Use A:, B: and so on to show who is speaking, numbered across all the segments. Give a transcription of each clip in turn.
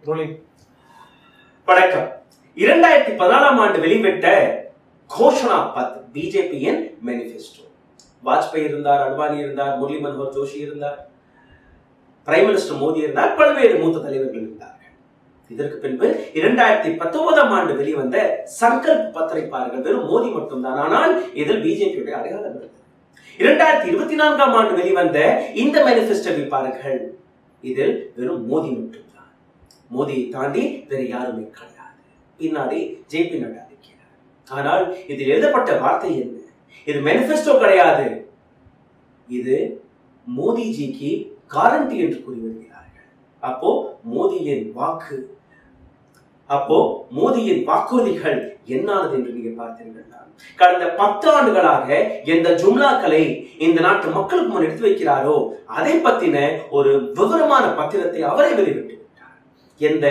A: வணக்கம். 2014 ஆண்டு வெளிவிட்ட கோஷனா பத் பிஜேபியின் மேனிஃபெஸ்டோ. வாஜ்பாய் இருந்தார், அத்வானி இருந்தார், முரளி மனோகர் ஜோஷி இருந்தார், பிரைம் மினிஸ்டர் மோடி இருந்தார், பல்வேறு மூத்த தலைவர்கள் இருந்தார்கள். இதற்கு பின்பு 2019 ஆண்டு வெளிவந்த சங்கல்ப் பத்திரை பாருங்கள், வெறும் மோடி மட்டும்தான். ஆனால் இதில் பிஜேபியுடைய அடையாளம் இருந்தது. 2024 ஆண்டு வெளிவந்த இந்த மேனிஃபெஸ்டோவை பாருங்கள், இதில் வெறும் மோடி மட்டும்தான். மோடியை தாண்டி வேறு யாருமே கிடையாது. பின்னாடி ஜேபி நட்டா இருக்கிறார். ஆனால் இதில் எழுதப்பட்ட வார்த்தை என்ன? இது மேனிஃபெஸ்டோ கிடையாது, இது மோடிஜிக்கு காரண்டி என்று கூறி வருகிறார்கள். அப்போ மோடியின் வாக்குறுதிகள் என்னானது என்று நீங்க பார்த்தீர்கள். கடந்த 10 ஆண்டுகளாக எந்த ஜும்லாக்களை இந்த நாட்டு மக்களுக்கு முன் எடுத்து வைக்கிறாரோ அதை பத்தின ஒரு விவரமான பத்திரத்தை அவரை வெளிவிட்டு விட்டார். எந்த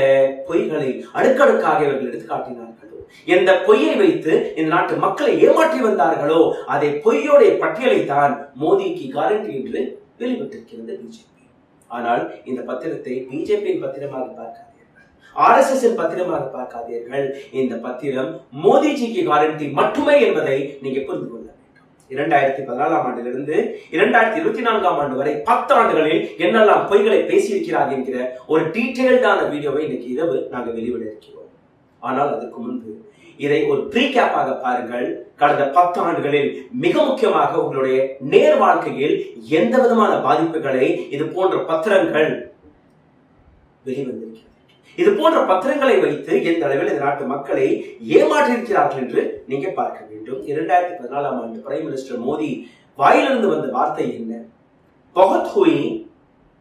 A: பொய்களை அடுக்கடுக்காக இவர்கள் எடுத்து காட்டினார்களோ, எந்த பொய்யை வைத்து இந்த நாட்டு மக்களை ஏமாற்றி வந்தார்களோ அதை பொய்யோடைய பட்டியலை தான் மோடிக்கு காரண்டி என்று வெளிவிட்டிருக்கிறது பிஜேபி. ஆனால் இந்த பத்திரத்தை பிஜேபியின் பத்திரமாக பார்க்காதீர்கள், RSS பத்திரமாக பார்க்காதீர்கள். இந்த பத்திரம் மோடிஜிக்கு காரண்டி மட்டுமே என்பதை நீங்க புரிந்து கொள்ள வேண்டும். 2014 ஆண்டிலிருந்து 2024 ஆண்டு வரை 10 ஆண்டுகளில் என்னெல்லாம் பொய்களை பேசியிருக்கிறார் என்கிற ஒரு டீடைல்டான வீடியோவை இன்னைக்கு இரவு நாங்கள் வெளிவிட இருக்கிறோம். ஆனால் அதற்கு முன்பு இதை ஒரு ப்ரீகேப்பாக பாருங்கள். கடந்த 10 ஆண்டுகளில் மிக முக்கியமாக உங்களுடைய நேர் வாழ்க்கையில் எந்த விதமான பாதிப்புகளை இது போன்ற பத்திரங்கள் வெளிவந்திருக்கிறது. இது போன்ற பத்திரங்களை வைத்து எந்த அளவில் இந்த நாட்டு மக்களை ஏமாற்றியிருக்கிறார்கள் என்று நீங்க பார்க்க வேண்டும். 2014 ஆண்டு பிரைம் மினிஸ்டர் மோடி வாயிலிருந்து வந்த வார்த்தை என்ன? बहुत हुई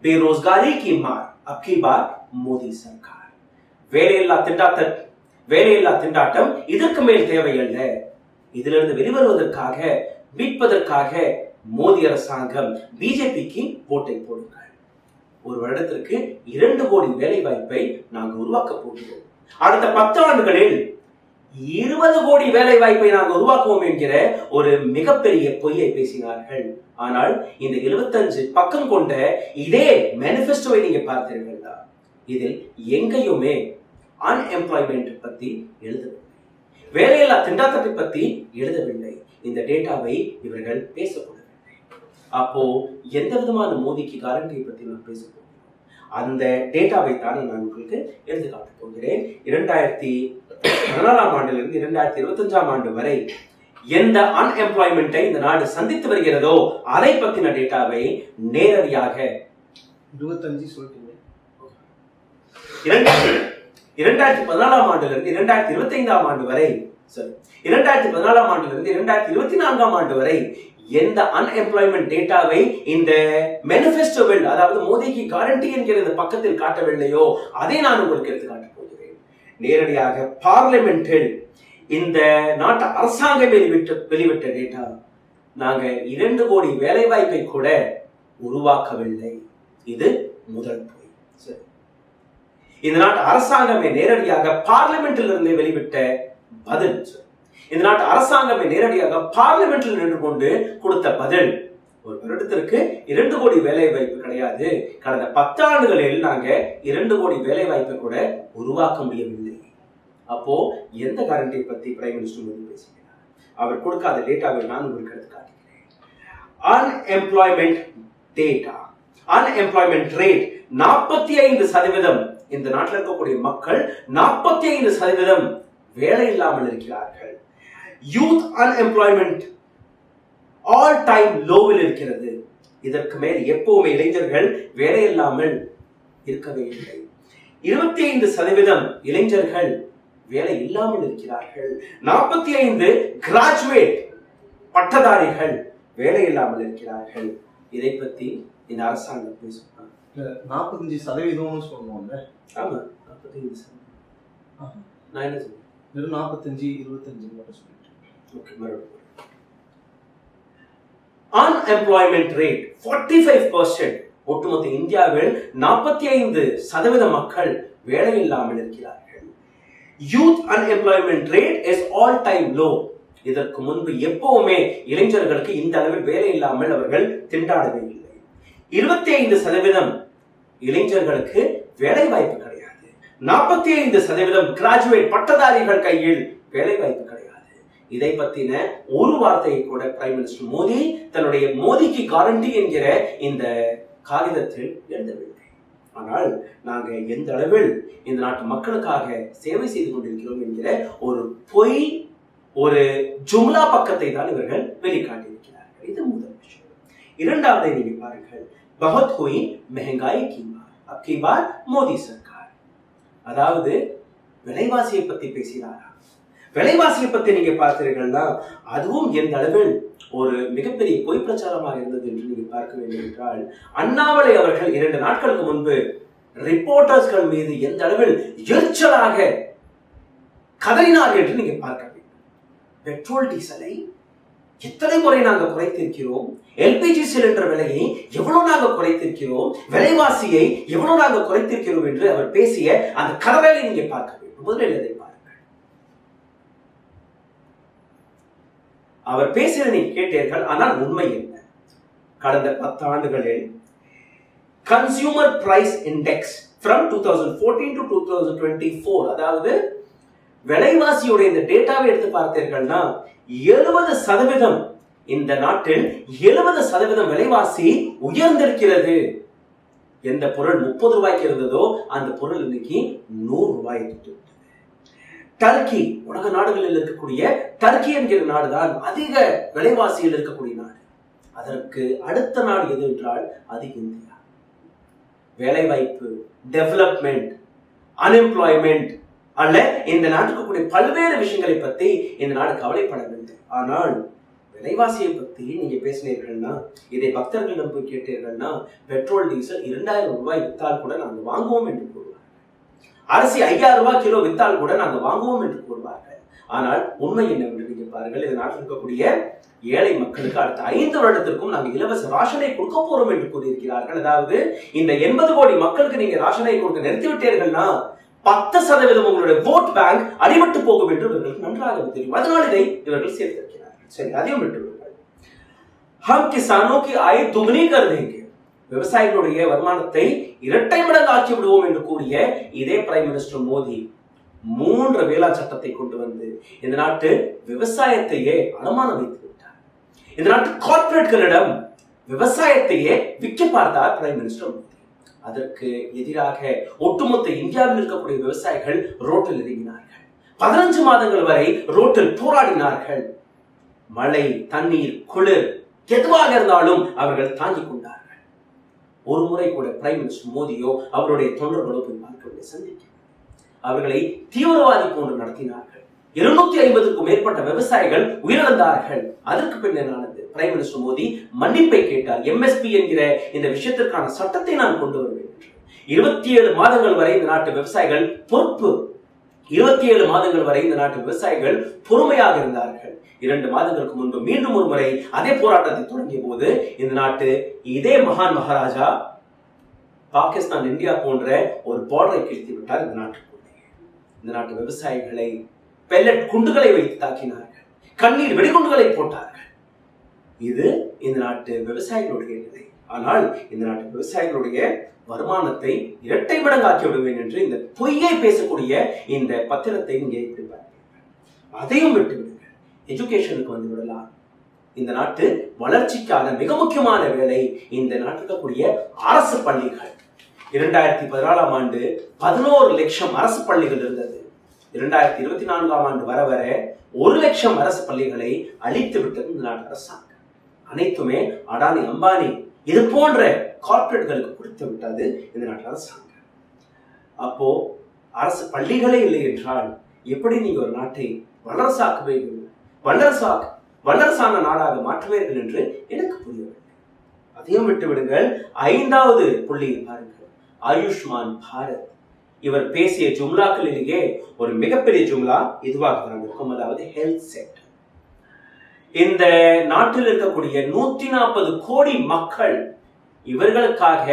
A: बेरोजगारी की मार, अब की बार மோடி சர்க்கார். வேலையில்லா திண்டாட்டம் இதற்கு மேல் தேவையல்ல. இதிலிருந்து வெளிவருவதற்காக மீட்பதற்காக மோடி அரசாங்கம் பிஜேபிக்கு ஓட்டை போடுங்கள். ஒரு வருடத்திற்கு 2 கோடி வேலை வாய்ப்பை நாங்கள் உருவாக்க போகிறோம். அடுத்த 10 ஆண்டுகளில் 20 கோடி வேலை வாய்ப்பை நாங்கள் உருவாக்குவோம் என்கிற ஒரு மிகப்பெரிய பொய்யை பேசினார்கள். ஆனால் இந்த 75 பக்கம் கொண்ட இதே மேனிஃபெஸ்டோவை நீங்க பார்த்தீர்களா? இதில் எங்கேயுமே அன்எம்ப்ளாய்மெண்ட் பத்தி எழுதவில்லை, வேலையில்லா திண்டாட்டத்தை பத்தி எழுதவில்லை. இந்த டேட்டாவை இவர்கள் பேசக்கூடாது. அப்போ எந்த விதமான மோடிக்கு காரண்டியை பத்தி நான் பேச போகிறோம், அந்த டேட்டாவை தானே நான் உங்களுக்கு எடுத்து காட்ட போகிறேன். 2014 ஆண்டிலிருந்து 2025 ஆண்டு வரை எந்த அன்எம்ப்ளாய்மெண்டை இந்த நாடு சந்தித்து வருகிறதோ அதை பத்தின டேட்டாவை நேரடியாக
B: 25 சொல்லிட்டீங்க.
A: 2014 ஆண்டிலிருந்து 2025 ஆண்டு வரை, 2014 ஆண்டிலிருந்து 2024 ஆண்டு வரை எந்த அன்எம்ப்ளாய்மெண்ட் டேட்டாவை இந்த மேனிஃபெஸ்டோவில், அதாவது மோடிக்கு காரண்டி என்கிற இந்த பக்கத்தில் காட்டவில்லையோ அதை நான் உங்களுக்கு எடுத்து காட்ட போகிறேன். நேரடியாக பார்லிமெண்டில் இந்த நாட்டு அரசாங்கம் வெளிவிட்ட டேட்டா, நாங்க 2 கோடி வேலை வாய்ப்பை கூட உருவாக்கவில்லை. இது முதல் பொய். சரி, இந்த நாட்டு அரசாங்கமே நேரடியாக பார்லிமெண்டில் இருந்து வெளிவிட்ட பதில். இந்த நாட்டு அரசாங்கமே நேரடியாக பார்லிமெண்டில் நின்று கொண்டு கொடுத்த பதில், ஒரு வருடத்திற்கு 2 கோடி வேலை வாய்ப்பு கிடையாது. கடந்த 10 ஆண்டுகளில் நாங்க 2 கோடி வேலை வாய்ப்பை கூட உருவாக்க முடியவில்லை. அப்போ எந்த காரண்டியை பத்தி பிரைம் மினிஸ்டர் மோடி பேசுகிறார்? அவர் கொடுக்காத டேட்டாவை நான் உங்களுக்கு எடுத்து காட்டுகிறேன். Unemployment data, unemployment rate 45%. இந்த நாட்டில் இருக்கக்கூடிய மக்கள் 45% வேலை இல்லாமல் இருக்கிறார்கள். யூத் அன்எம்ப்ளாய்மெண்ட் ஆல் டைம் லோவில் இருக்கிறது. இதற்கு மேல் எப்பவுமே இளைஞர்கள் வேலை இல்லாமல் இருக்கவே இல்லை. 25% இளைஞர்கள் வேலை இல்லாமல் இருக்கிறார்கள். 45 கிராஜுவேட் பட்டதாரிகள் வேலை இல்லாமல் இருக்கிறார்கள். இதை பத்தி இந்த அரசாங்கம் பேசுவாங்க.
B: 45% சொல்லுவாங்க.
A: ஆமா, 45%. நான் என்ன சொல்றேன்?
B: 45, 25 மட்டும் சொல்லிட்டேன்.
A: ஓகே, மறுபடியும் அன்எம்ப்ளாய்மெண்ட் ரேட் 45%. ஒட்டுமொத்த இந்தியாவில் 45% மக்கள் வேலை இல்லாமல் இருக்கிறார்கள். Youth unemployment rate is all time low. இதற்கு முன்பு எப்பவுமே இளைஞர்களுக்கு இந்த அளவில் வேலை இல்லாமல் அவர்கள் திண்டாடவே இல்லை. 25% இளைஞர்களுக்கு வேலை வாய்ப்பு கிடையாது. 45% கிராஜுவேட் பட்டதாரிகள் கையில் வேலை வாய்ப்பு கிடையாது. இதை பத்தின ஒரு வார்த்தையை கூட பிரைம் மினிஸ்டர் மோடி தன்னுடைய மோடிக்கு கேரண்டி என்கிற இந்த காகிதத்தில் எழுதவில்லை. ஆனால் நாங்க எந்த அளவில் இந்த நாட்டு மக்களுக்காக சேவை செய்து கொண்டிருக்கிறோம் என்கிற ஒரு பொய், ஒரு ஜும்லா பக்கத்தை தான் இவர்கள் வெளிக்காட்டியிருக்கிறார்கள். இது முதல் விஷயம். இரண்டாவதை நீங்க பாருங்கள், बहुत हुई महंगाई की मार, अब की बार மோடி சர்க்கார். அதாவது விலைவாசியை பத்தி பேசினாரா? விலைவாசியை பத்தி நீங்க பார்த்தீர்கள்னா அதுவும் எந்த அளவில் ஒரு மிகப்பெரிய பொய் பிரச்சாரமாக இருந்தது என்று நீங்க பார்க்க வேண்டும் என்றால், அண்ணாமலை அவர்கள் 2 நாட்களுக்கு முன்பு ரிப்போர்ட்டர்ஸ்கள் மீது எந்த அளவில் எரிச்சலாக கதறினார் என்று நீங்க பார்க்க வேண்டும். பெட்ரோல் டீசலை எத்தனை முறை நாங்கள் குறைத்திருக்கிறோம், எல்பிஜி சிலிண்டர் விலையை எவ்வளவு நாங்கள் குறைத்திருக்கிறோம், விலைவாசியை எவ்வளவு நாங்கள் குறைத்திருக்கிறோம் என்று அவர் பேசிய அந்த கதறலை நீங்க பார்க்க வேண்டும். முதலில் இதை பாருங்கள். அவர் பேசியதை நீங்க கேட்டீர்கள். ஆனால் உண்மை என்ன? கடந்த 10 ஆண்டுகளில் consumer price index from 2014 to 2024, அதாவது விலைவாசியுடைய இந்த டேட்டாவை எடுத்து பார்த்தீர்கள்னா 70% இந்த நாட்டில் 70% விலைவாசி உயர்ந்திருக்கிறது. எந்த பொருள் 30 ரூபாய்க்கு இருந்ததோ அந்த பொருள் இன்னைக்கு 100 ரூபாய் தொட்டு. டர்க்கி, உலக நாடுகளில் இருக்கக்கூடிய டர்க்கி என்கிற நாடுதான் அதிக விலைவாசியில் இருக்கக்கூடிய நாடு. அதற்கு அடுத்த நாடு எது என்றால் அது இந்தியா. வேலைவாய்ப்பு, டெவலப்மெண்ட், அன்எம்ப்ளாய்மெண்ட் அல்ல இந்த நாட்டுக்கு கூடிய பல்வேறு விஷயங்களை பத்தி இந்த நாடு கவலைப்படவில்லை. ஆனால் விலைவாசியை பத்தி நீங்க பேசினீர்கள்னா, இதை பக்தர்களிடம் போய் கேட்டீர்கள்னா, பெட்ரோல் டீசல் 2000 ரூபாய் வித்தால் கூட நாங்கள் வாங்குவோம் என்று கூறுவார்கள். அரிசி 5000 ரூபாய் கிலோ வித்தால் கூட நாங்கள் வாங்குவோம் என்று கூறுவார்கள். ஆனால் உண்மை என்னவென்று நீங்க பாருங்கள், இந்த நாட்டில் இருக்கக்கூடிய ஏழை மக்களுக்கு அடுத்த 5 வருடத்திற்கும் நாங்கள் இலவச ராஷனை கொடுக்க போறோம் என்று கூறியிருக்கிறார்கள். அதாவது இந்த 80 கோடி மக்களுக்கு நீங்க ராஷனை கொடுக்க நிறுத்திவிட்டீர்கள்னா 10% உங்களுடைய vote பேங்க் அடிபட்டு போகும் என்று இவர்களுக்கு நன்றாக தெரியும். அதனால் இதை இவர்கள் சேர்த்திருக்கிறார்கள். சரி, அதையும் விட்டுவிடுங்கள். ஹம் கிசானோ கி ஆய் துகுனி கர் தேங்கே, விவசாயிகளுடைய வருமானத்தை இரட்டை மடங்கு ஆக்கி விடுவோம் என்று கூறிய இதே பிரைம் மினிஸ்டர் மோடி 3 வேளாண் சட்டத்தை கொண்டு வந்து இந்த நாட்டு விவசாயத்தையே அடமானம் வைத்து விட்டார். இந்த நாட்டு கார்ப்பரேட்களிடம் விவசாயத்தையே விற்க பார்த்தார் பிரைம் மினிஸ்டர் மோடி. அதற்கு எதிராக ஒட்டுமொத்த இந்தியாவில் இருக்கக்கூடிய விவசாயிகள் ரோட்டில் இறங்கினார்கள். 15 மாதங்கள் வரை ரோட்டில் போராடினார்கள். மழை, தண்ணீர், குளிர் எதுவாக இருந்தாலும் அவர்கள் தாங்கிக் கொண்டார்கள். ஒரு முறை கூட பிரைம் மினிஸ்டர் மோடியோ அவருடைய தொண்டர்களோ போய் பார்க்கவில்லை, சந்திக்க அவர்களை தீவிரவாதி போன்று நடத்தினார்கள். 250க்கும் மேற்பட்ட விவசாயிகள் உயிரிழந்தார்கள். அதற்கு பின்னானது பிரைம் மினிஸ்டர் மோடி மன்னிப்பை கேட்டார். எம்எஸ்பி என்கிற இந்த விஷயத்திற்கான சட்டத்தை நான் கொண்டு வருவேன் என்று. 27 மாதங்கள் வரை இந்த நாட்டு விவசாயிகள் 27 மாதங்கள் வரை இந்த நாட்டு விவசாயிகள் பொறுமையாக இருந்தார்கள். 2 மாதங்களுக்கு முன்பு மீண்டும் ஒரு முறை அதே போராட்டத்தை தொடங்கிய போது இந்த நாட்டு இதே மகான் மகாராஜா பாகிஸ்தான், இந்தியா போன்ற ஒரு பார்டரை கிழித்து விட்டார். இந்த நாட்டு விவசாயிகளை பெல்லட் குண்டுகளை வைத்து தாக்கினார்கள், கண்ணீர் வெடிகுண்டுகளை போட்டார்கள். இது இந்த நாட்டு விவசாயிகளுடைய நிலை. ஆனால் இந்த நாட்டு விவசாயிகளுடைய வருமானத்தை இரட்டை மடங்காக்கி விடுவேன் என்று இந்த பொய்யை பேசக்கூடிய இந்த பத்திரத்தை நீங்க எப்படி பார்க்கிறீர்கள்? அதையும் விட்டு விடுங்கள். எஜுகேஷனுக்கு வந்து விடலாம். இந்த நாட்டு வளர்ச்சிக்கான மிக முக்கியமான வேலை இந்த நாட்டுக்கு கூடிய அரசு பள்ளிகள். 2014ஆம் ஆண்டு 11 லட்சம் அரசு பள்ளிகள் இருந்தது. 2024ஆம் ஆண்டு வர 1 லட்சம் அரசு பள்ளிகளை அழித்து விட்டது இந்த நாட்டு அரசாங்கம். அனைத்துமே அடானி, அம்பானி இது போன்ற கார்ப்பரேட்களுக்கு கொடுத்து விட்டது இந்த நாட்டு அரசாங்கம். அப்போ அரசு பள்ளிகளே இல்லை என்றால் எப்படி நீங்க ஒரு நாட்டை வல்லரசான நாடாக மாற்றுவீர்கள் என்று எனக்கு புரியவில்லை. அதையும் விட்டு விடுங்கள். 5வது புள்ளியில் பாருங்கள், ஆயுஷ்மான் பாரத். இவர் பேசிய ஜும்லாக்களிலேயே ஒரு மிகப்பெரிய ஜும்லா இதுவாக தான் இருக்கும், அதாவது ஹெல்த் செக்டர். இந்த நாட்டில் இருக்கக்கூடிய 140 கோடி மக்கள், இவர்களுக்காக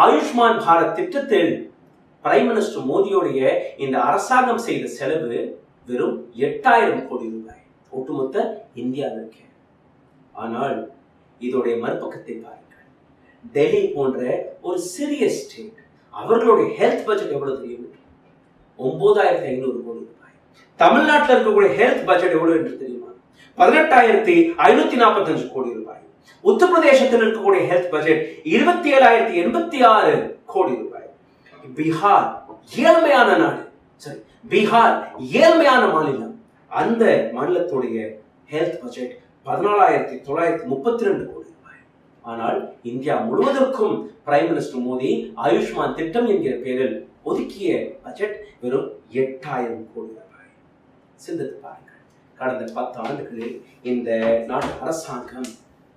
A: ஆயுஷ்மான் பாரத் திட்டத்தில் பிரைம் மினிஸ்டர் மோடியுடைய இந்த அரசாங்கம் செய்த செலவு வெறும் 8000 கோடி ரூபாய் ஒட்டுமொத்த இந்தியாவிற்கு. ஆனால் இதோடைய மறுபக்கத்தை பாருங்கள். டெல்லி போன்ற ஒரு சிறிய ஸ்டேட், அவர்களுடைய ஹெல்த் பட்ஜெட் எவ்வளவு தெரியும்? 9,500 கோடி ரூபாய். தமிழ்நாட்டில் இருக்கக்கூடிய ஹெல்த் பட்ஜெட் எவ்வளவு என்று தெரியுமா? 18,545 கோடி ரூபாய். உத்தரப்பிரதேசத்தில் இருக்கக்கூடிய ஹெல்த் பட்ஜெட் 27,086 கோடி ரூபாய். பீகார் ஏழ்மையான நாடு, சரி, பீகார் ஏழ்மையான மாநிலம். அந்த மாநிலத்துடைய ஹெல்த் பட்ஜெட் 14,932 கோடி ரூபாய். ஆனால் இந்தியா முழுவதற்கும் பிரைம் மினிஸ்டர் மோடி ஆயுஷ்மான் திட்டம் என்கிற பெயரில் ஒதுக்கிய பட்ஜெட் வெறும் 8,000 கோடி ரூபாய். சிந்தித்து பாருங்கள், கடந்த 10 ஆண்டுகளில் இந்த நாட்டு அரசாங்கம்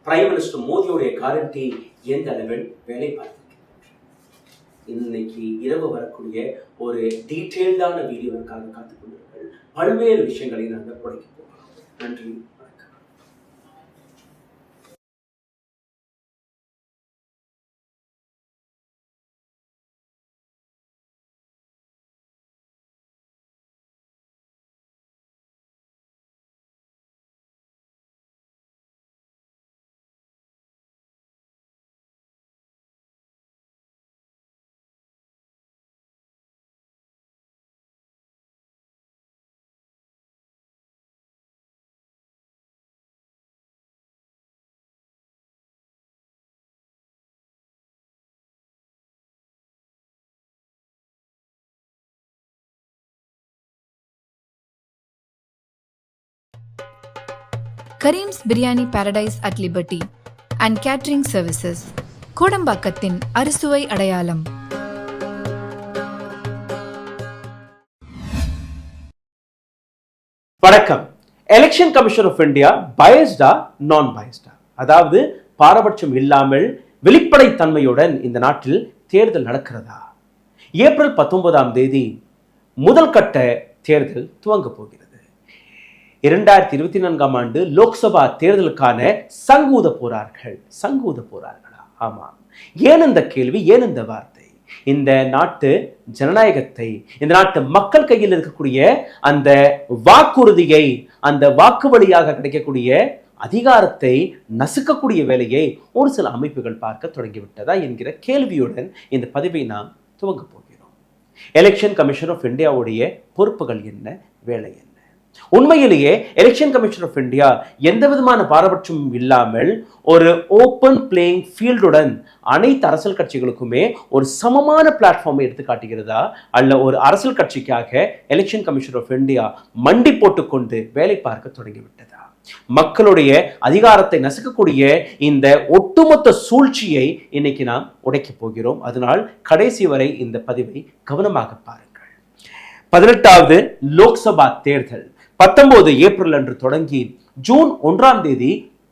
A: பிரைம் மினிஸ்டர் மோடியுடைய கேரண்டி எந்த அளவில் வேலை பார்த்திருக்கிறது. இன்னைக்கு இரவு வரக்கூடிய ஒரு டீட்டெயில்டான வீடியோவிற்காக காத்துக் கொண்டிருங்கள். பல்வேறு விஷயங்களை நாங்கள் உடைக்க போகிறோம். நன்றி, வணக்கம்.
C: Karim's biryani paradise at liberty and catering services, கோடம்பாக்கத்தின் அறுசுவை அடையாளம்.
A: வணக்கம். எலெக்ஷன் கமிஷன் ஆஃப் இந்தியா பயஸ்டா நான் பயஸ்டா, அதாவது பாரபட்சம் இல்லாமல் வெளிப்படைத்தன்மையுடன் இந்த நாட்டில் தேர்தல் நடக்கிறதா? ஏப்ரல் 19ஆம் தேதி முதல் கட்ட தேர்தல் துவங்க போகிறது. 2024ஆம் ஆண்டு லோக்சபா தேர்தலுக்கான சங்கூத போறார்களா? ஆமா. ஏன் இந்த கேள்வி, ஏன் இந்த வார்த்தை? இந்த நாட்டு ஜனநாயகத்தை, இந்த நாட்டு மக்கள் கையில் இருக்கக்கூடிய அந்த வாக்குறுதியை, அந்த வாக்கு வழியாக கிடைக்கக்கூடிய அதிகாரத்தை நசுக்கக்கூடிய வேலையை ஒரு சில அமைப்புகள் பார்க்க தொடங்கிவிட்டதா என்கிற கேள்வியுடன் இந்த பதிவை நாம் துவங்க போகிறோம். எலெக்ஷன் கமிஷன் ஆஃப் இந்தியாவுடைய பொறுப்புகள் என்ன, வேலை என்ன? உண்மையிலேயே எலெக்ஷன் கமிஷன் ஆஃப் இந்தியா எந்த விதமான பாரபட்சமும் இல்லாமல் ஒரு ஓப்பன் பிளேயிங் ஃபீல்டுடன் அனைத்து அரசியல் கட்சிகளுக்குமே ஒரு சமமான பிளாட்ஃபார்மை எடுத்து காட்டுகிறதா, அல்ல ஒரு அரசியல் கட்சிக்காக எலெக்ஷன் கமிஷன் ஆஃப் இந்தியா மண்டி போட்டுக்கொண்டு வேலை பார்க்க தொடங்கிவிட்டதா? மக்களுடைய அதிகாரத்தை நசுக்கக்கூடிய இந்த ஒட்டுமொத்த சூழ்ச்சியை இன்னைக்கு நாம் உடைக்க போகிறோம். அதனால் கடைசி வரை இந்த பதிவை கவனமாக பாருங்கள். 18வது லோக்சபா தேர்தல் 19 ஏப்ரல் அன்று தொடங்கி ஜூன் 1ஆம் தேதி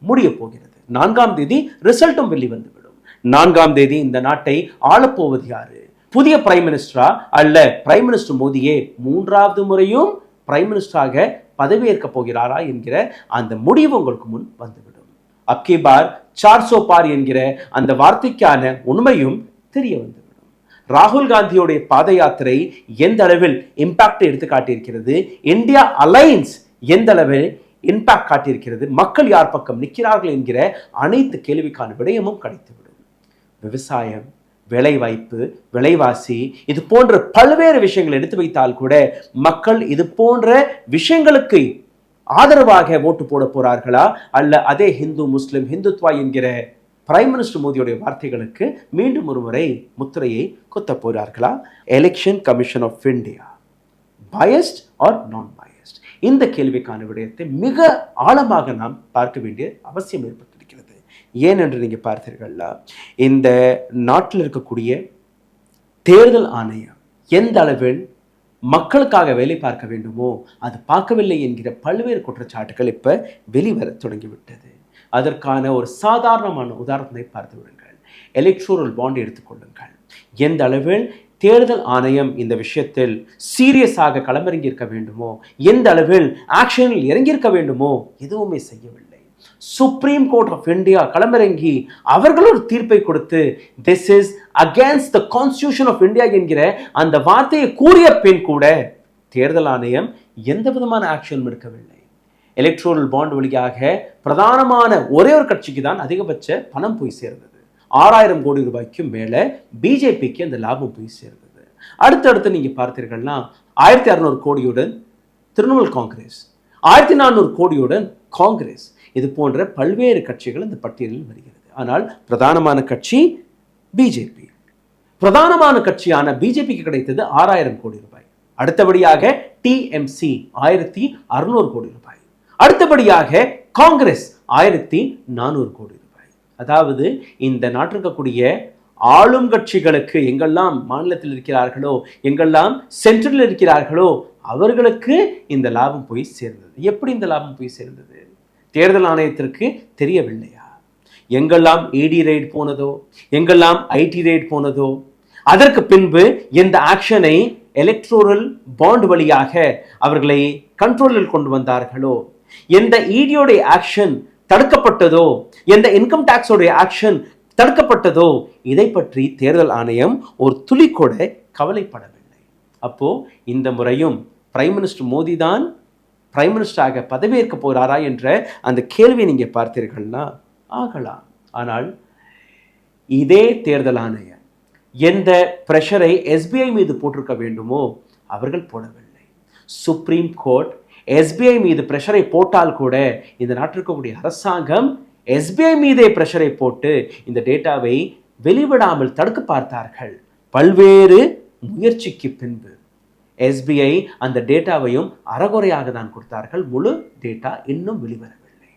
A: முடிய போகிறது. 4ஆம் தேதி ரிசல்ட்டும் வெளிவந்துவிடும். 4ஆம் தேதி இந்த நாட்டை ஆளப்போவது யாரு? புதிய பிரைம் மினிஸ்டரா, அல்ல பிரைம் மினிஸ்டர் மோடியே 3வது முறையும் பிரைம் மினிஸ்டராக பதவியேற்க போகிறாரா என்கிற அந்த முடிவு உங்களுக்கு முன் வந்துவிடும். அப்கி பார் 400 பார் என்கிற அந்த வார்த்தைக்கான உண்மையும் தெரிய வந்துவிடும். ராகுல் காந்தியுடைய பாத யாத்திரை எந்த அளவில் இம்பாக்ட் எடுத்து காட்டியிருக்கிறது, இந்தியா அலையன்ஸ் எந்த அளவில் இம்பாக்ட் காட்டியிருக்கிறது, மக்கள் யார் பக்கம் நிற்கிறார்கள் என்கிற அனைத்து கேள்விக்கான விடயமும் கிடைத்துவிடும். விவசாயம், வேலைவாய்ப்பு, விலைவாசி, இது போன்ற பல்வேறு விஷயங்கள் எடுத்து வைத்தால் கூட மக்கள் இது போன்ற விஷயங்களுக்கு ஆதரவாக ஓட்டு போட போறார்களா, அல்ல அதே ஹிந்து முஸ்லிம் ஹிந்துத்வா என்கிற பிரைம் மினிஸ்டர் மோடியுடைய வார்த்தைகளுக்கு மீண்டும் ஒரு முறை முத்திரையை குத்த போறார்களா? Election commission of India biased or non biased? இந்த கேள்விக்கான விடயத்தை மிக ஆழமாக நாம் பார்க்க வேண்டிய அவசியம் ஏற்பட்டிருக்கிறது. ஏன் என்று நீங்க பார்த்தீர்களா, இந்த நாட்டில் இருக்கக்கூடிய தேர்தல் ஆணையம் எந்த அளவில் மக்களுக்காக வேலை பார்க்க வேண்டுமோ அது பார்க்கவில்லை என்கிற பல்வேறு குற்றச்சாட்டுகள் இப்ப வெளிவர தொடங்கிவிட்டது. அதற்கான ஒரு சாதாரணமான உதாரணத்தை பார்த்து விடுங்கள். எலக்ட்ரோரல் பாண்ட் எடுத்துக்கொள்ளுங்கள். எந்த அளவில் தேர்தல் ஆணையம் இந்த விஷயத்தில் சீரியஸாக களமிறங்கியிருக்க வேண்டுமோ, எந்த அளவில் ஆக்ஷனில் இறங்கியிருக்க வேண்டுமோ, எதுவுமே செய்யவில்லை. சுப்ரீம் கோர்ட் ஆஃப் இந்தியா களமிறங்கி அவர்கள் ஒரு தீர்ப்பை கொடுத்து this is against the constitution of India என்கிற அந்த வார்த்தையை கூறிய பின் கூட தேர்தல் ஆணையம் எந்த விதமான ஆக்ஷனும் எடுக்கவில்லை. எலக்ட்ரோரல் பாண்ட் வழியாக பிரதானமான ஒரே ஒரு கட்சிக்கு தான் அதிகபட்ச பணம் போய் சேர்ந்தது. 6,000 கோடி ரூபாய்க்கும் மேல பிஜேபிக்கு அந்த லாபம் போய் சேர்ந்தது. அடுத்தடுத்து நீங்க பார்த்தீர்கள்னா 1600 கோடியுடன் திரிணாமுல் காங்கிரஸ், 1400 கோடியுடன் காங்கிரஸ், இது போன்ற பல்வேறு கட்சிகள் இந்த பட்டியலில் வருகிறது. ஆனால் பிரதானமான கட்சி பிஜேபி. பிரதானமான கட்சியான பிஜேபிக்கு கிடைத்தது 6000 கோடி ரூபாய். அடுத்தபடியாக டிஎம்சி 1600 கோடி ரூபாய். அடுத்தபடியாக காங்கிரஸ் 1400 கோடி ரூபாய். அதாவது இந்த நாட்டில் இருக்கக்கூடிய ஆளும் கட்சிகளுக்கு எங்கெல்லாம் மாநிலத்தில் இருக்கிறார்களோ, எங்கெல்லாம் சென்ட்ரல் இருக்கிறார்களோ, அவர்களுக்கு இந்த லாபம் போய் சேர்ந்தது. எப்படி இந்த லாபம் போய் சேர்ந்தது? தேர்தல் ஆணையத்திற்கு தெரியவில்லையா? எங்கெல்லாம் இடி ரைட் போனதோ, எங்கெல்லாம் ஐடி ரைட் போனதோ, அதற்கு பின்பு எந்த ஆக்ஷனை எலக்ட்ரோரல் பாண்ட் வழியாக அவர்களை கண்ட்ரோலில் கொண்டு வந்தார்களோ, எந்த இடியோடைய ஆக்ஷன் தடுக்கப்பட்டதோ, எந்த இன்கம் டாக்ஸோடைய ஆக்ஷன் தடுக்கப்பட்டதோ, இதை பற்றி தேர்தல் ஆணையம் ஒரு துளி கூட கவலைப்படவில்லை. அப்போ இந்த முறையும் பிரைம் மினிஸ்டர் மோடி தான் பிரைம் மினிஸ்டராக பதவியேற்க போகிறாரா என்ற அந்த கேள்வியை நீங்க பார்த்தீர்கள்னா ஆகலாம். ஆனால் இதே தேர்தல் ஆணையம் எந்த பிரஷரை எஸ்பிஐ மீது போட்டிருக்க வேண்டுமோ அவர்கள் போடவில்லை. சுப்ரீம் கோர்ட் எஸ்பிஐ மீது பிரஷரை போட்டால் கூட இந்த நாட்டிற்கக்கூடிய அரசாங்கம் எஸ்பிஐ மீதே பிரஷரை போட்டு இந்த டேட்டாவை வெளிவிடாமல் தடுக்க பார்த்தார்கள். பல்வேறு முயற்சிக்கு பின்பு எஸ்பிஐ அந்த டேட்டாவையும் அறகுறையாக தான் கொடுத்தார்கள். முழு டேட்டா இன்னும் வெளிவரவில்லை.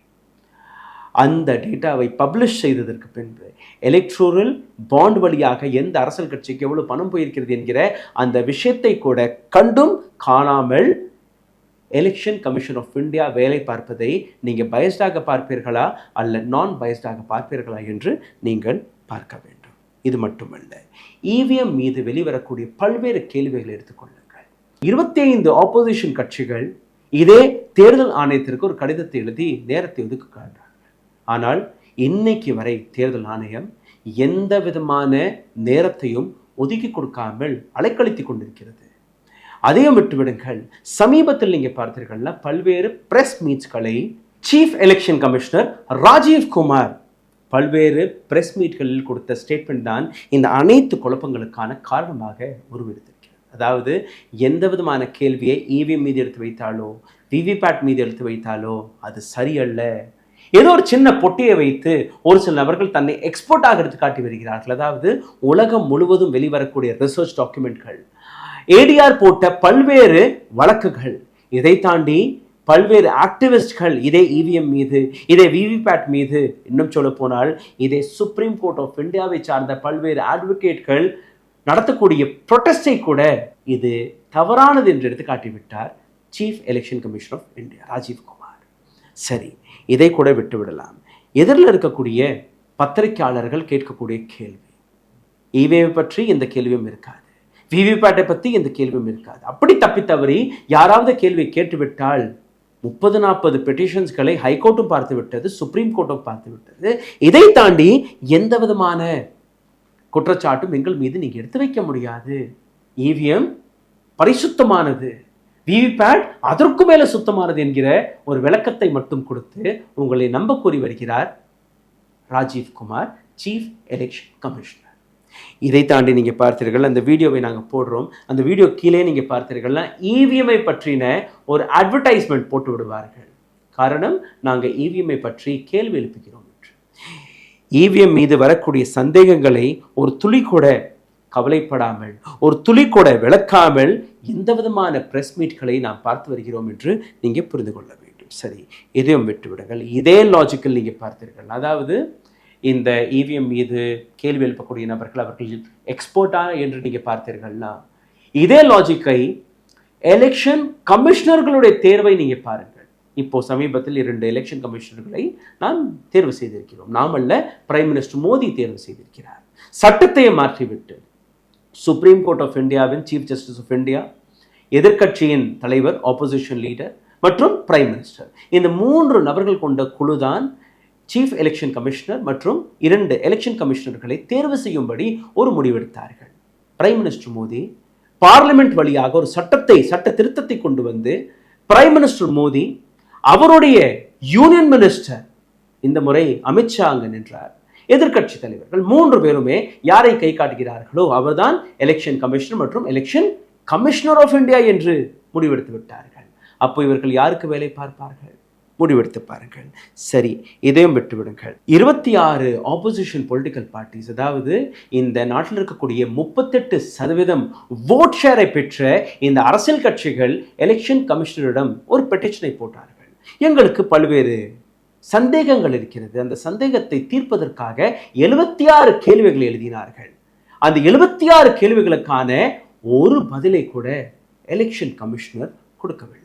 A: அந்த டேட்டாவை பப்ளிஷ் செய்ததற்கு பின்பு எலக்ட்ரோரல் பாண்ட் வழியாக எந்த அரசியல் கட்சிக்கு எவ்வளவு பணம் போயிருக்கிறது என்கிற அந்த விஷயத்தை கூட கண்டும் காணாமல் எலெக்ஷன் கமிஷன் ஆஃப் இந்தியா வேலை பார்ப்பதை நீங்கள் பயஸ்டாக பார்ப்பீர்களா அல்ல நான் பயஸ்டாக பார்ப்பீர்களா என்று நீங்கள் பார்க்க வேண்டும். இது மட்டுமல்ல, இவிஎம் மீது வெளிவரக்கூடிய பல்வேறு கேள்விகளை எடுத்துக்கொள்ளுங்கள். 25 ஆப்போசிஷன் கட்சிகள் இதே தேர்தல் ஆணையத்திற்கு ஒரு கடிதத்தை எழுதி நேரத்தை ஒதுக்குகிறார்கள். ஆனால் இன்னைக்கு வரை தேர்தல் ஆணையம் எந்த விதமான நேரத்தையும் ஒதுக்கி கொடுக்காமல் அலைக்கழித்து கொண்டிருக்கிறது. அதையும் விட்டுவிடுங்கள், சமீபத்தில் நீங்க பார்த்தீர்கள்னா பல்வேறு பிரஸ் மீட்ஸ்களை chief election commissioner Rajiv Kumar பல்வேறு பிரஸ் மீட்களில் கொடுத்த ஸ்டேட்மெண்ட் தான் இந்த அனைத்து குழப்பங்களுக்கான காரணமாக உருவெடுத்திருக்கிறது. அதாவது எந்த விதமான கேள்வியை இவிஎம் மீது எடுத்து வைத்தாலோ, விவிபேட் மீது எடுத்து வைத்தாலோ அது சரியல்ல. ஏதோ ஒரு சின்ன பொட்டியை வைத்து ஒரு சில நபர்கள் தன்னை எக்ஸ்போர்ட் ஆகிறது காட்டி வருகிறார்கள். அதாவது உலகம் முழுவதும் வெளிவரக்கூடிய ரிசர்ச் டாக்குமெண்ட்கள், ஏடிஆர் போட்ட பல்வேறு வழக்குகள், இதை தாண்டி பல்வேறு ஆக்டிவிஸ்ட்கள் இதே இவிஎம் மீது, இதே விவிபேட் மீது, இன்னும் சொல்ல போனால் இதே சுப்ரீம் கோர்ட் ஆஃப் இந்தியாவை சார்ந்த பல்வேறு அட்வொகேட்கள் நடத்தக்கூடிய ப்ரொட்டஸ்டை கூட இது தவறானது என்று எடுத்து காட்டிவிட்டார் chief election commission of India Rajiv Kumar. சரி, இதை கூட விட்டுவிடலாம். எதிரில் இருக்கக்கூடிய பத்திரிகையாளர்கள் கேட்கக்கூடிய கேள்வி, இவிஎம் பற்றி எந்த கேள்வியும் இருக்காது, விவிபேட்டை பற்றி எந்த கேள்வியும் இருக்காது. அப்படி தப்பித்தவறி யாராவது கேள்வி கேட்டுவிட்டால் 30-40 பெட்டிஷன்ஸ்களை ஹைகோர்ட்டும் பார்த்து விட்டது, சுப்ரீம் கோர்ட்டும் பார்த்து விட்டது. இதை தாண்டி எந்த விதமான குற்றச்சாட்டும் எங்கள் மீது நீங்க எடுத்து வைக்க முடியாது. இவிஎம் பரிசுத்தமானது, விவிபேட் அதற்கு மேல சுத்தமானது என்கிற ஒரு விளக்கத்தை மட்டும் கொடுத்து உங்களை நம்ப கூறி வருகிறார் Rajiv Kumar, chief election commissioner. இதை தாண்டி நீங்க பார்த்தீர்கள், அந்த வீடியோவை நாங்கள் போடுறோம், அந்த வீடியோ கீழே நீங்க பார்த்தீர்கள்னா இவிஎம்ஐ பற்றின ஒரு அட்வர்டைஸ்மெண்ட் போட்டு விடுவார்கள். காரணம், நாங்கள் இவிஎம்ஐ பற்றி கேள்வி எழுப்புகிறோம் என்று. இவிஎம் மீது வரக்கூடிய சந்தேகங்களை ஒரு துளி கூட கவலைப்படாமல், ஒரு துளி கூட விளக்காமல் எந்த விதமான பிரஸ் மீட்களை நாம் பார்த்து வருகிறோம் என்று நீங்க புரிந்து கொள்ள வேண்டும். சரி, இதையும் விட்டுவிடுங்கள். இதே லாஜிக்கல் நீங்க பார்த்தீர்கள். அதாவது இந்த இவிஎம் மீது கேள்வி எழுப்பக்கூடிய நபர்கள் அவர்கள் எக்ஸ்போர்ட்டா என்று நீங்க பார்த்தீர்கள்னா இதே லாஜிக்கை எலெக்ஷன் கமிஷனர்களுடைய தேர்வை நீங்க பாருங்கள். இப்போ சமீபத்தில் 2 எலெக்ஷன் கமிஷனர்களை நாம் தேர்வு செய்திருக்கிறோம். நாம் அல்ல, பிரைம் மினிஸ்டர் மோடி தேர்வு செய்திருக்கிறார். சட்டத்தை மாற்றிவிட்டு சுப்ரீம் கோர்ட் ஆஃப் இந்தியாவின் சீஃப் ஜஸ்டிஸ் ஆஃப் இந்தியா, எதிர்க்கட்சியின் தலைவர் ஆப்போசிஷன் லீடர் மற்றும் பிரைம் மினிஸ்டர், இந்த 3 நபர்கள் கொண்ட குழுதான் சீஃப் எலெக்ஷன் கமிஷனர் மற்றும் 2 எலெக்ஷன் கமிஷனர்களை தேர்வு செய்யும்படி ஒரு முடிவெடுத்தார்கள். பிரைம் மினிஸ்டர் மோடி பார்லிமெண்ட் வழியாக ஒரு சட்ட திருத்தத்தை கொண்டு வந்து பிரைம் மினிஸ்டர் மோடி அவருடைய யூனியன் மினிஸ்டர், இந்த முறை அமித்ஷா அங்கு நின்றார், எதிர்க்கட்சி தலைவர்கள் 3 பேருமே யாரை கை காட்டுகிறார்களோ அவர்தான் எலெக்ஷன் கமிஷனர் மற்றும் எலெக்ஷன் கமிஷனர் ஆஃப் இந்தியா என்று முடிவெடுத்து விட்டார்கள். அப்போ இவர்கள் யாருக்கு வேலை பார்ப்பார்கள்? முடிவெடுத்து பாருங்கள். சரி, இதையும் விட்டுவிடுங்கள். 26 ஆப்போசிஷன் பொலிட்டிக்கல் பார்ட்டிஸ், அதாவது இந்த நாட்டில் இருக்கக்கூடிய 38% ஓட் ஷேரை பெற்ற இந்த அரசியல் கட்சிகள் எலெக்ஷன் கமிஷனரிடம் ஒரு பெட்டிஷனை போட்டார்கள். எங்களுக்கு பல்வேறு சந்தேகங்கள் இருக்கிறது, அந்த சந்தேகத்தை தீர்ப்பதற்காக 76 கேள்விகள் எழுதினார்கள். அந்த 76 கேள்விகளுக்கான ஒரு பதிலை கூட எலெக்ஷன் கமிஷனர் கொடுக்கவில்லை.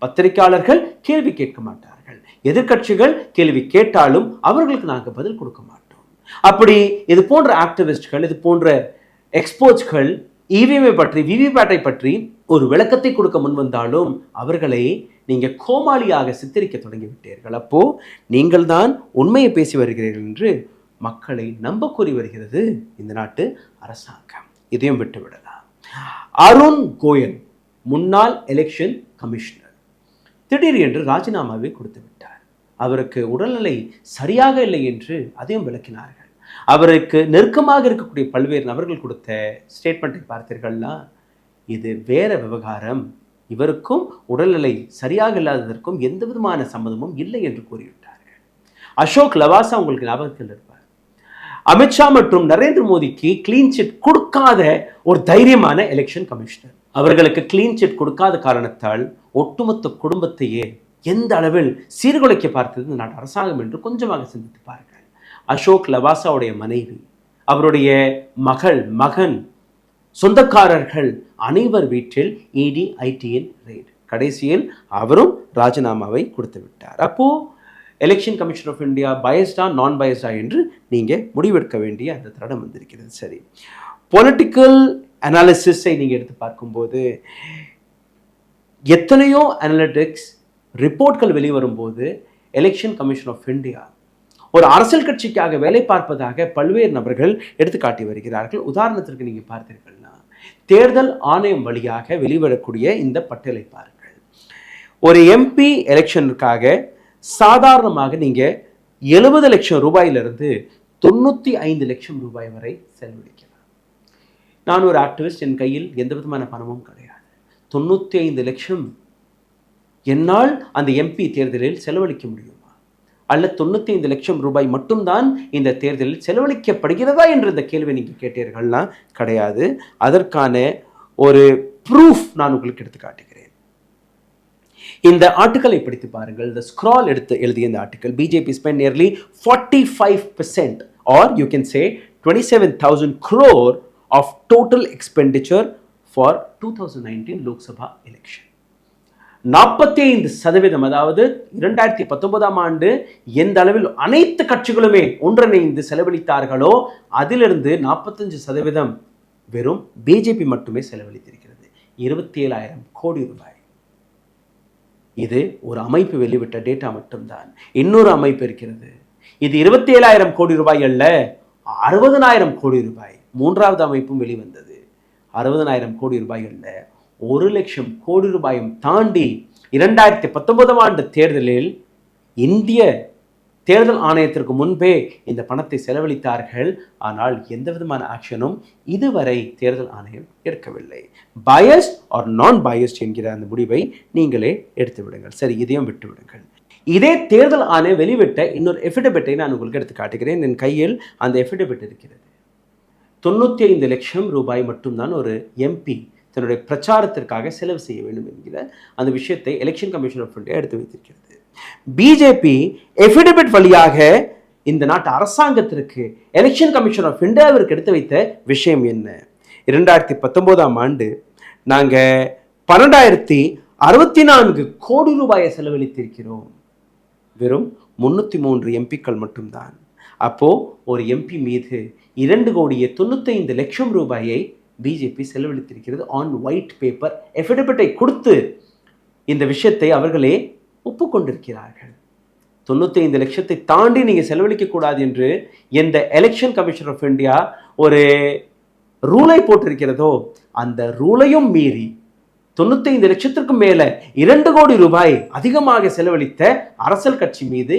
A: பத்திரிகையாளர்கள் கேள்வி கேட்க மாட்டார்கள், எதிர்க்கட்சிகள் கேள்வி கேட்டாலும் அவர்களுக்கு நாங்கள் பதில் கொடுக்க மாட்டோம். அப்படி இது போன்ற ஆக்டிவிஸ்ட்கள், இது போன்ற எக்ஸ்போர்ட்ஸ்கள் இவிஎம்ஐ பற்றி, விவிபேட்டை பற்றி ஒரு விளக்கத்தை கொடுக்க முன்வந்தாலும் அவர்களை நீங்கள் கோமாளியாக சித்தரிக்க தொடங்கிவிட்டீர்கள். அப்போ நீங்கள் தான் உண்மையை பேசி வருகிறீர்கள் என்று மக்களை நம்ப கூறி வருகிறது இந்த நாட்டு அரசாங்கம். இதையும் விட்டுவிடலாம். அருண் கோயல், முன்னாள் எலெக்ஷன் கமிஷனர், திடீர் என்று ராஜினாமாவை கொடுத்து விட்டார். அவருக்கு உடல்நிலை சரியாக இல்லை என்று அதையும் விளக்கினார்கள். அவருக்கு நெருக்கமாக இருக்கக்கூடிய பல்வேறு நபர்கள் கொடுத்த ஸ்டேட்மெண்ட்டை பார்த்தீர்கள்னா இது வேற விவகாரம், இவருக்கும் உடல்நிலை சரியாக இல்லாததற்கும் எந்த விதமான சம்மதமும் இல்லை என்று கூறிவிட்டார்கள். அசோக் லவாசா உங்களுக்கு ஞாபகத்தில் இருப்பார். அமித்ஷா மற்றும் நரேந்திர மோடிக்கு கிளீன் சிட் கொடுக்காத ஒரு தைரியமான எலெக்ஷன் கமிஷனர். அவர்களுக்கு கிளீன் சிட் கொடுக்காத காரணத்தால் ஒட்டுமொத்த குடும்பத்தையே எந்த அளவில் சீர்குலைக்க பார்த்தது இந்த நாட்டு அரசாங்கம் என்று கொஞ்சமாக சிந்தித்து பாருங்கள். அசோக் லவாசாவுடைய மனைவி, அவருடைய மகன், சொந்தக்காரர்கள் அனைவர் வீட்டில் இடி ஐடியின் ரெய்டு. கடைசியில் அவரும் ராஜினாமாவை கொடுத்து விட்டார். அப்போ எலெக்ஷன் கமிஷன் ஆஃப் இந்தியா பயஸ்டா நான் பயஸ்டா என்று நீங்கள் முடிவெடுக்க வேண்டிய அந்த தருணம் வந்திருக்கிறது. சரி, பொலிட்டிக்கல் அனாலிசிஸை நீங்கள் எடுத்து பார்க்கும்போது எத்தனையோ அனலிட்டிக்ஸ் ரிப்போர்ட்கள் வெளிவரும்போது எலெக்ஷன் கமிஷன் ஆஃப் இந்தியா ஒரு அரசியல் கட்சிக்காக வேலை பார்ப்பதாக பல்வேறு நபர்கள் எடுத்துக்காட்டி வருகிறார்கள். உதாரணத்திற்கு நீங்கள் பார்த்தீர்கள்னா தேர்தல் ஆணையம் வழியாக வெளிவரக்கூடிய இந்த பட்டியலை பாருங்கள். ஒரு எம்பி எலெக்ஷனுக்காக சாதாரணமாக நீங்கள் 70 லட்சம் ரூபாயிலிருந்து 95 லட்சம் ரூபாய் வரை செலவழிக்கலாம். நான் ஒரு ஆக்டிவிஸ்ட், என் கையில் எந்த விதமான பணமும் கிடையாது. 95 லட்சம் என்னால் அந்த எம்பி தேர்தலில் செலவழிக்க முடியுமா? அல்ல 95 லட்சம் ரூபாய் மட்டும்தான் இந்த தேர்தலில் செலவழிக்கப்படுகிறதா என்ற இந்த கேள்வி நீங்கள் கேட்டீர்கள்னா கிடையாது. அதற்கான ஒரு ப்ரூஃப் நான் உங்களுக்கு எடுத்து காட்டுகிறேன். இந்த ஆர்டிக்கலை படித்து பாருங்கள். இந்த ஸ்க்ரால் எடுத்து எழுதிய இந்த article, BJP spend nearly 45% or you can say 27,000 crore of total expenditure for 2019 Lok Sabha election. 45%, அதாவது 2019ஆம் ஆண்டு எந்த அளவில் அனைத்து கட்சிகளுமே ஒன்றிணைந்து செலவழித்தார்களோ அதிலிருந்து 45% வெறும் பிஜேபி மட்டுமே செலவழித்திருக்கிறது. 27,000 கோடி ரூபாய். இது ஒரு அமைப்பு வெளிவிட்ட டேட்டா மட்டும்தான். இன்னொரு அமைப்பு இருக்கிறது, இது 27,000 கோடி ரூபாய் அல்ல, 60,000 கோடி ரூபாய். மூன்றாவது அமைப்பும் வெளிவந்தது. 60,000 கோடி ரூபாய் அல்ல, 1,00,000 கோடி ரூபாயும் தாண்டி 2019ஆம் ஆண்டு தேர்தலில் இந்திய தேர்தல் ஆணையத்திற்கு முன்பே இந்த பணத்தை செலவழித்தார்கள். ஆனால் எந்த விதமான ஆக்ஷனும் இதுவரை தேர்தல் ஆணையம் எடுக்கவில்லை. பயஸ்ட் ஆர் நான் பயஸ்ட் என்கிற அந்த முடிவை நீங்களே எடுத்து விடுங்கள். சரி, இதையும் விட்டு விடுங்கள். இதே தேர்தல் ஆணையம் வெளிவிட்ட இன்னொரு எஃபிடபிட்டை நான் உங்களுக்கு எடுத்து காட்டுகிறேன். என் கையில் அந்த எஃபிடபிட் இருக்கிறது. 95 லட்சம் ரூபாய் மட்டும்தான் ஒரு எம்பி தன்னுடைய பிரச்சாரத்திற்காக செலவு செய்ய வேண்டும் என்கிற அந்த விஷயத்தை எலெக்ஷன் கமிஷன் ஆஃப் இந்தியா எடுத்து வைத்திருக்கிறது. பிஜேபி எஃபிடபிட் வழியாக இந்த நாட்டு அரசாங்கத்திற்கு எலெக்ஷன் கமிஷன் ஆஃப் இந்தியாவிற்கு எடுத்து வைத்த விஷயம் என்ன? 2019ஆம் ஆண்டு நாங்கள் 12,064 கோடி ரூபாயை செலவழித்திருக்கிறோம். வெறும் 303 எம்பிக்கள் மட்டும்தான். அப்போ ஒரு எம்பி மீது 2,95 லட்சம் ரூபாயை பிஜேபி செலவழித்திருக்கிறது. ஆன் ஒயிட் பேப்பர் எஃபிடபிட்டை கொடுத்து இந்த விஷயத்தை அவர்களே ஒப்புக்கொண்டிருக்கிறார்கள். 95 லட்சத்தை தாண்டி நீங்கள் செலவழிக்கக்கூடாது என்று எந்த எலெக்ஷன் கமிஷன் ஆஃப் இந்தியா ஒரு ரூலை போட்டிருக்கிறதோ அந்த ரூலையும் மீறி 95 லட்சத்திற்கும் மேல 2 கோடி ரூபாய் அதிகமாக செலவழித்த அரசியல் கட்சி மீது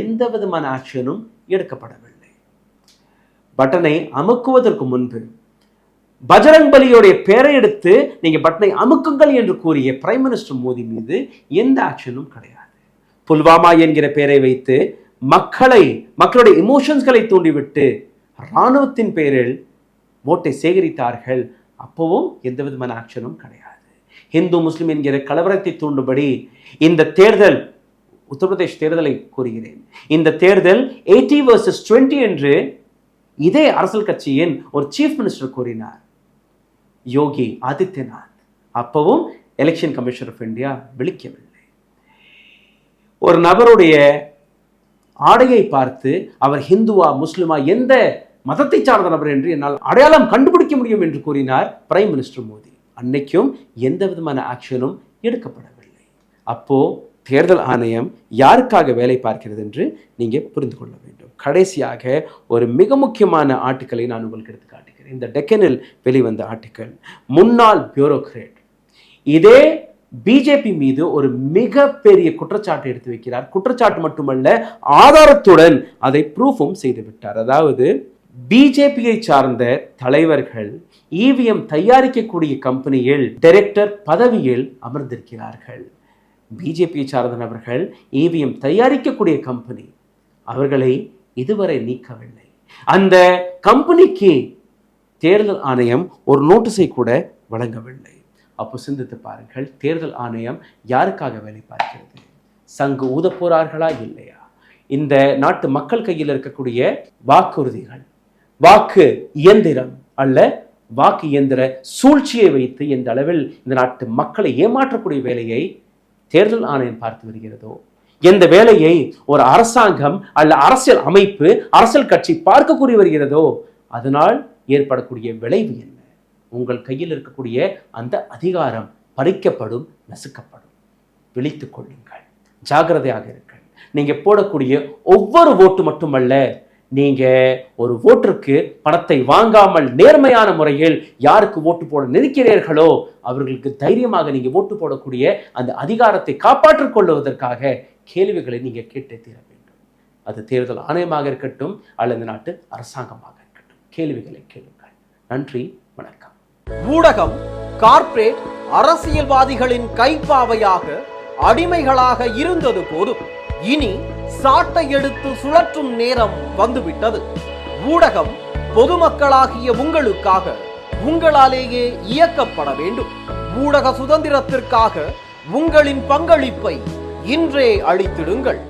A: எந்த விதமான ஆக்ஷனும் எடுக்கப்படவில்லை. பட்டனை அமுக்குவதற்கு முன்பு பஜரங் பலியோடைய பெயரை எடுத்து நீங்க பட்டனை அமுக்குங்கள் என்று கூறிய பிரைம் மினிஸ்டர் மோடி மீது எந்த ஆக்ஷனும் கிடையாது. புல்வாமா என்கிற பெயரை வைத்து மக்களுடைய இமோஷன்ஸ்களை தூண்டிவிட்டு இராணுவத்தின் பெயரில் ஓட்டை சேகரித்தார்கள். அப்பவும் எந்த விதமான ஆக்ஷனும் கிடையாது. இந்து முஸ்லிம் என்கிற கலவரத்தை தூண்டும்படி இந்த தேர்தல், உத்தரப்பிரதேஷ் தேர்தலை கூறுகிறேன், இந்த தேர்தல் 80 versus 20 என்று இதே அரசியல் கட்சியின் ஒரு சீஃப் மினிஸ்டர் கூறினார், யோகி ஆதித்யநாத். அப்பவும் எலெக்ஷன் கமிஷன் ஆஃப் இந்தியா விழிக்கவில்லை. ஒரு நபருடைய ஆடையை பார்த்து அவர் ஹிந்துவா முஸ்லிமா எந்த மதத்தை சார்ந்த நபர் என்று என்னால் அடையாளம் கண்டுபிடிக்க முடியும் என்று கூறினார் பிரைம் மினிஸ்டர் மோடி. அன்னைக்கும் எந்த விதமான ஆக்ஷனும் எடுக்கப்படவில்லை. அப்போ தேர்தல் ஆணையம் யாருக்காக வேலை பார்க்கிறது என்று நீங்க புரிந்து கொள்ள வேண்டும். கடைசியாக ஒரு மிக முக்கியமான ஆர்டிக்கலை நான் உங்களுக்கு எடுத்து காட்டுகிறேன். இந்த டெக்கனில் வெளிவந்த ஆர்டிக்கல். முன்னாள் பியூரோக்ரேட் இதே பிஜேபி மீது ஒரு மிகப்பெரிய குற்றச்சாட்டை எடுத்து வைக்கிறார். குற்றச்சாட்டு மட்டுமல்ல, ஆதாரத்துடன் அதை ப்ரூஃபும் செய்து விட்டார். அதாவது பிஜேபியை சார்ந்த தலைவர்கள் இவிஎம் தயாரிக்கக்கூடிய கம்பெனியில் டைரக்டர் பதவியில் அமர்ந்திருக்கிறார்கள். பிஜேபியை சார்ந்த நபர்கள் இவிஎம் தயாரிக்கக்கூடிய கம்பெனி, அவர்களை இதுவரை நீக்கவில்லை. அந்த கம்பெனிக்கு தேர்தல் ஆணையம் ஒரு நோட்டீஸை கூட வழங்கவில்லை. அப்போ சிந்தித்து பாருங்கள், தேர்தல் ஆணையம் யாருக்காக வேலை பார்க்கிறது? சங்கு ஊத போறார்களா இல்லையா? இந்த நாட்டு மக்கள் கையில் இருக்கக்கூடிய வாக்குறுதிகள், வாக்கு இயந்திரம் அல்ல வாக்கு இயந்திர சூழ்ச்சியை வைத்து எந்த அளவில் இந்த நாட்டு மக்களை ஏமாற்றக்கூடிய வேலையை தேர்தல் ஆணையம் பார்த்து வருகிறதோ, எந்த வேலையை ஒரு அரசாங்கம் அல்ல அரசியல் அமைப்பு, அரசியல் கட்சி பார்க்க கூறி வருகிறதோ, அதனால் ஏற்படக்கூடிய விளைவு என்ன? உங்கள் கையில் இருக்கக்கூடிய அந்த அதிகாரம் பறிக்கப்படும், நசுக்கப்படும். விழித்துக் கொள்ளுங்கள், ஜாகிரதையாக இருங்கள். நீங்க போடக்கூடிய ஒவ்வொரு ஓட்டு மட்டுமல்ல, நீங்க ஒரு ஓட்டிற்கு பணத்தை வாங்காமல் நேர்மையான முறையில் யாருக்கு ஓட்டு போட நினைக்கிறீர்களோ அவர்களுக்கு தைரியமாக நீங்க ஓட்டு போடக்கூடிய அந்த அதிகாரத்தை காப்பாற்றிக் கொள்வதற்காக கேள்விகளை நீங்க கேட்டே தீர வேண்டும். அது தேர்தல் ஆணையமாக இருக்கட்டும் அல்லது நாட்டு அரசாங்கமாக இருக்கட்டும், கேள்விகளை கேளுங்கள். நன்றி, வணக்கம்.
D: ஊடகம் கார்ப்பரேட் அரசியல்வாதிகளின் கைப்பாவையாக அடிமைகளாக இருந்தது போதும். இனி சாட்டை எடுத்து சுழற்றும் நேரம் வந்துவிட்டது. ஊடகம் பொதுமக்களாகிய உங்களுக்காக, உங்களாலேயே இயக்கப்பட வேண்டும். ஊடக சுதந்திரத்திற்காக உங்களின் பங்களிப்பை இன்றே அளித்திடுங்கள்.